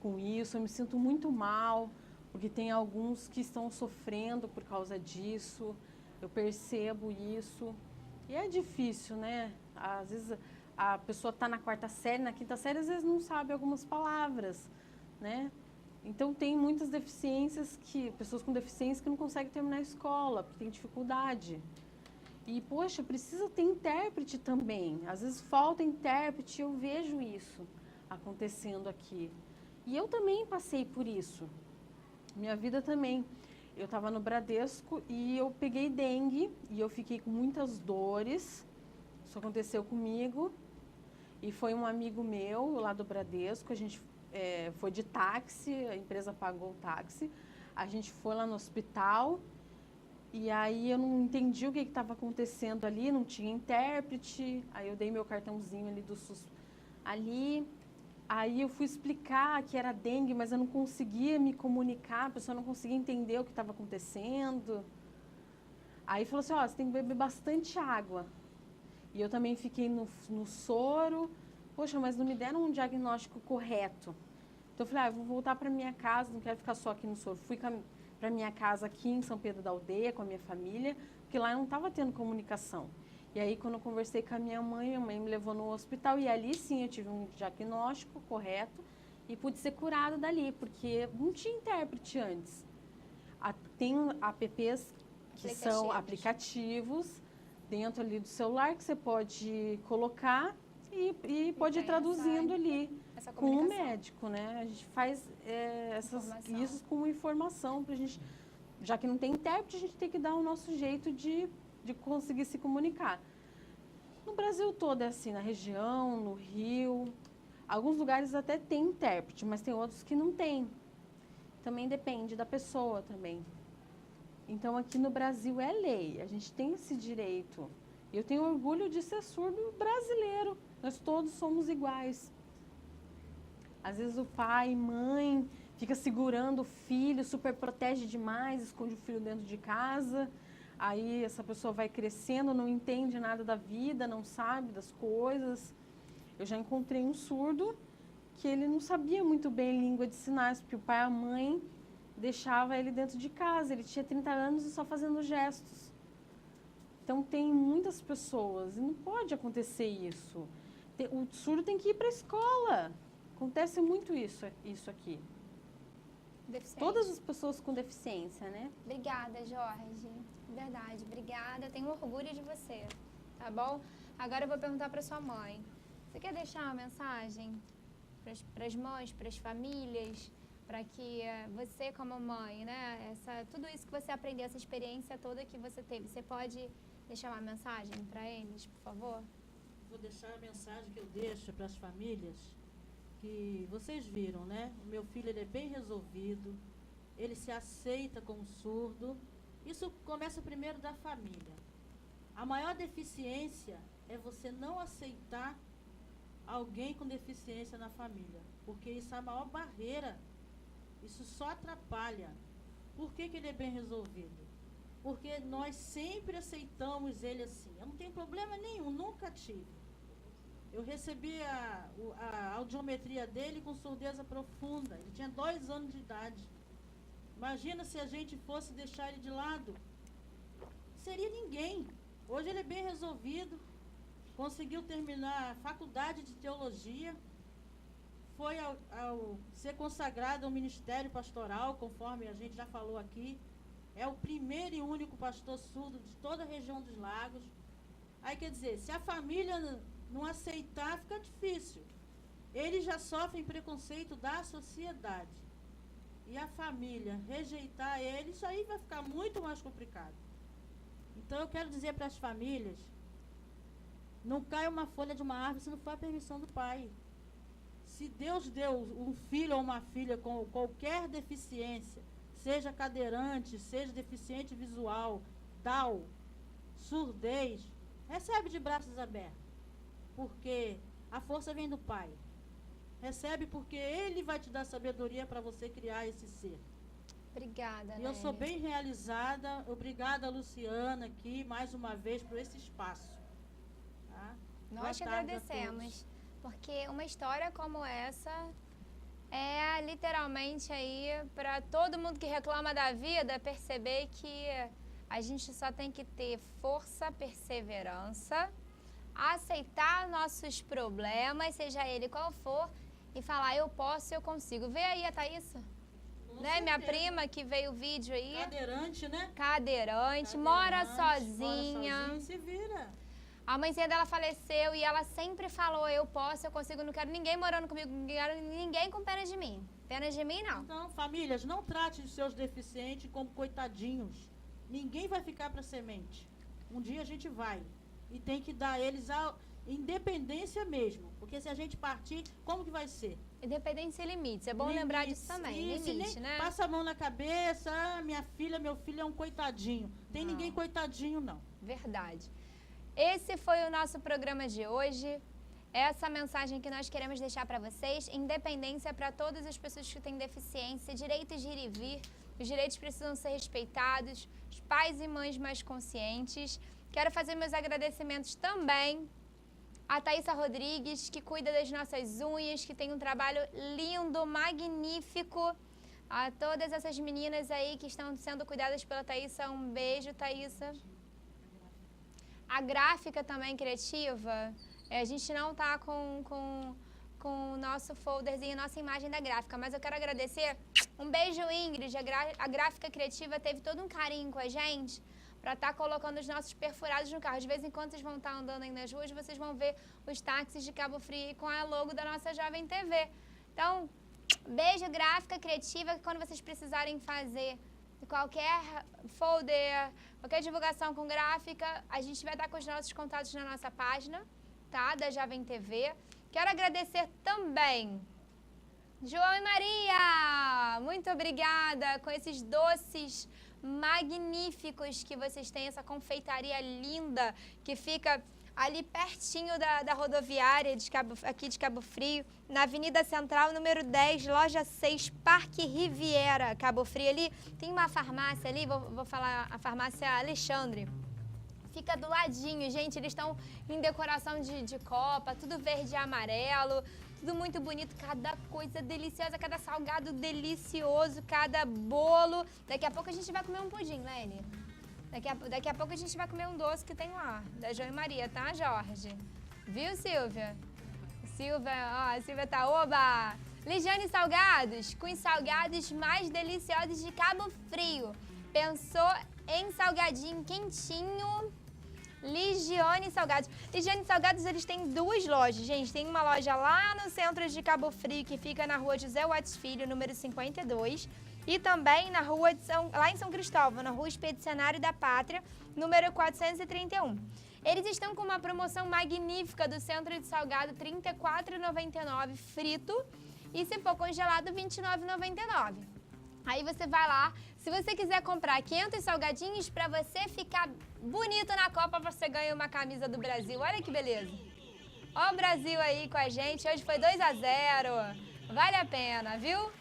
com isso. Eu me sinto muito mal, porque tem alguns que estão sofrendo por causa disso. Eu percebo isso. E é difícil, né? Às vezes a pessoa está na 4ª série, na 5ª série, às vezes não sabe algumas palavras, né? Então, tem muitas deficiências, pessoas com deficiência que não conseguem terminar a escola, porque tem dificuldade. E, poxa, precisa ter intérprete também. Às vezes falta intérprete, eu vejo isso acontecendo aqui. E eu também passei por isso. Minha vida também. Eu estava no Bradesco e eu peguei dengue e eu fiquei com muitas dores. Isso aconteceu comigo. E foi um amigo meu lá do Bradesco, a gente foi de táxi, a empresa pagou o táxi. A gente foi lá no hospital e aí eu não entendi o que estava acontecendo ali, não tinha intérprete. Aí eu dei meu cartãozinho ali do SUS ali. Aí eu fui explicar que era dengue, mas eu não conseguia me comunicar, a pessoa não conseguia entender o que estava acontecendo. Aí falou assim, ó, você tem que beber bastante água. E eu também fiquei no soro. Poxa, mas não me deram um diagnóstico correto. Então eu falei, eu vou voltar para minha casa, não quero ficar só aqui no soro. Fui para minha casa aqui em São Pedro da Aldeia, com a minha família, porque lá eu não estava tendo comunicação. E aí, quando eu conversei com a minha mãe me levou no hospital e ali sim eu tive um diagnóstico correto e pude ser curada dali, porque não tinha intérprete antes. Tem apps que são aplicativos dentro ali do celular que você pode colocar e pode ir traduzindo ali com o médico, né? A gente faz isso com informação para a gente, já que não tem intérprete, a gente tem que dar o nosso jeito de conseguir se comunicar. No Brasil todo é assim, na região, no Rio. Alguns lugares até tem intérprete, mas tem outros que não tem. Também depende da pessoa também. Então, aqui no Brasil é lei, a gente tem esse direito. Eu tenho orgulho de ser surdo brasileiro. Nós todos somos iguais. Às vezes o pai, mãe, fica segurando o filho, super protege demais, esconde o filho dentro de casa. Aí essa pessoa vai crescendo, não entende nada da vida, não sabe das coisas. Eu já encontrei um surdo que ele não sabia muito bem língua de sinais, porque o pai e a mãe deixava ele dentro de casa. Ele tinha 30 anos e só fazendo gestos. Então tem muitas pessoas e não pode acontecer isso. O surdo tem que ir para a escola. Acontece muito isso aqui. Todas as pessoas com deficiência, né? Obrigada, Jorge. Verdade, obrigada. Tenho orgulho de você, tá bom? Agora eu vou perguntar para sua mãe. Você quer deixar uma mensagem para as mães, para as famílias, para que você como mãe, né, tudo isso que você aprendeu, essa experiência toda que você teve, você pode deixar uma mensagem para eles, por favor? Vou deixar a mensagem que eu deixo para as famílias, que vocês viram, né? O meu filho, ele é bem resolvido, ele se aceita como surdo. Isso começa primeiro da família. A maior deficiência é você não aceitar alguém com deficiência na família, porque isso é a maior barreira, isso só atrapalha. Por que ele é bem resolvido? Porque nós sempre aceitamos ele assim. Eu não tenho problema nenhum, nunca tive. Eu recebi a audiometria dele com surdez profunda. Ele tinha 2 anos de idade. Imagina se a gente fosse deixar ele de lado. Seria ninguém. Hoje ele é bem resolvido. Conseguiu terminar a faculdade de teologia. Foi ao ser consagrado ao ministério pastoral, conforme a gente já falou aqui. É o primeiro e único pastor surdo de toda a região dos Lagos. Aí, quer dizer, se a família não aceitar, fica difícil. Eles já sofrem preconceito da sociedade. E a família rejeitar ele, isso aí vai ficar muito mais complicado. Então, eu quero dizer para as famílias, não cai uma folha de uma árvore se não for a permissão do pai. Se Deus deu um filho ou uma filha com qualquer deficiência, seja cadeirante, seja deficiente visual, Down, surdez, recebe de braços abertos. Porque a força vem do pai. Recebe porque ele vai te dar sabedoria para você criar esse ser. Obrigada, E eu sou bem realizada. Obrigada, Luciana, aqui, mais uma vez, por esse espaço. Tá? Nós te agradecemos, porque uma história como essa é literalmente aí para todo mundo que reclama da vida perceber que a gente só tem que ter força, perseverança, aceitar nossos problemas, seja ele qual for, e falar, eu posso, eu consigo. Vê aí a Thaísa. né? Minha certeza. prima que veio o vídeo aí. Cadeirante, né? Cadeirante, mora sozinha. Se vira. A mãezinha dela faleceu e ela sempre falou, eu posso, eu consigo, não quero ninguém morando comigo, não quero ninguém com pena de mim. Pena de mim, não. Então, famílias, não trate os seus deficientes como coitadinhos. Ninguém vai ficar para semente. Um dia a gente vai. E tem que dar a eles a independência mesmo. Porque se a gente partir, como que vai ser? Independência e limites. É bom lembrar disso também. Isso, Limite, né? Passa a mão na cabeça, minha filha, meu filho é um coitadinho. Tem Não. ninguém coitadinho, não. Verdade. Esse foi o nosso programa de hoje. Essa mensagem que nós queremos deixar para vocês. Independência para todas as pessoas que têm deficiência, direitos de ir e vir. Os direitos precisam ser respeitados. Os pais e mães mais conscientes. Quero fazer meus agradecimentos também a Thaísa Rodrigues, que cuida das nossas unhas, que tem um trabalho lindo, magnífico. A todas essas meninas aí que estão sendo cuidadas pela Thaísa, um beijo, Thaísa. A gráfica também criativa, a gente não tá com o nosso folderzinho, nossa imagem da gráfica, mas eu quero agradecer. Um beijo, Ingrid. A gráfica criativa teve todo um carinho com a gente para estar colocando os nossos perfurados no carro. De vez em quando vocês vão estar andando aí nas ruas, vocês vão ver os táxis de Cabo Frio com a logo da nossa Jovem TV. Então, beijo, gráfica criativa, que quando vocês precisarem fazer qualquer folder, qualquer divulgação com gráfica, a gente vai estar com os nossos contatos na nossa página, tá? Da Jovem TV. Quero agradecer também João e Maria! Muito obrigada com esses doces magníficos que vocês têm, essa confeitaria linda que fica ali pertinho da rodoviária aqui de Cabo Frio, na Avenida Central, número 10, loja 6, Parque Riviera, Cabo Frio. Ali tem uma farmácia ali, vou falar a farmácia Alexandre. Fica do ladinho, gente, eles estão em decoração de copa, tudo verde e amarelo, tudo muito bonito, cada coisa deliciosa, cada salgado delicioso, cada bolo. Daqui a pouco a gente vai comer um pudim, Lene. Daqui a pouco a gente vai comer um doce que tem lá, da João e Maria, tá, Jorge? Viu, Silvia? A Silvia tá, oba! Ligiane Salgados, com os salgados mais deliciosos de Cabo Frio. Pensou em salgadinho quentinho? Ligiane Salgados. Ligiane Salgados, eles têm duas lojas, gente. Tem uma loja lá no centro de Cabo Frio, que fica na rua José Watts Filho, número 52. E também na rua lá em São Cristóvão, na rua Expedicionário da Pátria, número 431. Eles estão com uma promoção magnífica do centro de salgado, R$ 34,99 frito. E se for congelado, R$ 29,99. Aí você vai lá, se você quiser comprar 500 salgadinhos, para você ficar bonito na Copa, você ganha uma camisa do Brasil. Olha que beleza. Ó o Brasil aí com a gente, hoje foi 2-0. Vale a pena, viu?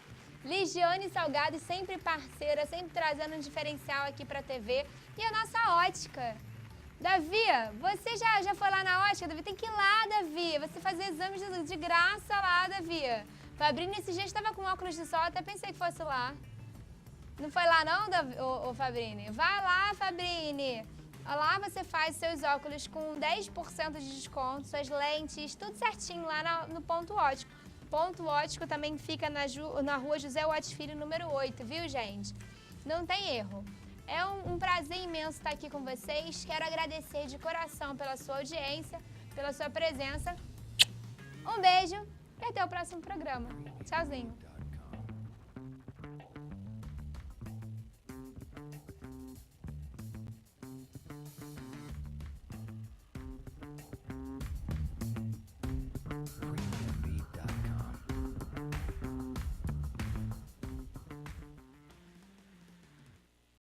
Ligiane Salgados, sempre parceira, sempre trazendo um diferencial aqui pra TV. E a nossa ótica. Davi, você já foi lá na ótica, Davi? Tem que ir lá, Davi. Você fazer exames de graça lá, Davi. Fabrini, esse dia estava com óculos de sol, até pensei que fosse lá. Não foi lá não, Davi, ô Fabrini? Vai lá, Fabrini. Lá você faz seus óculos com 10% de desconto, suas lentes, tudo certinho lá no Ponto Ótico. Ponto Ótico também fica na rua José Watts Filho, número 8, viu, gente? Não tem erro. É um prazer imenso estar aqui com vocês. Quero agradecer de coração pela sua audiência, pela sua presença. Um beijo e até o próximo programa. Tchauzinho.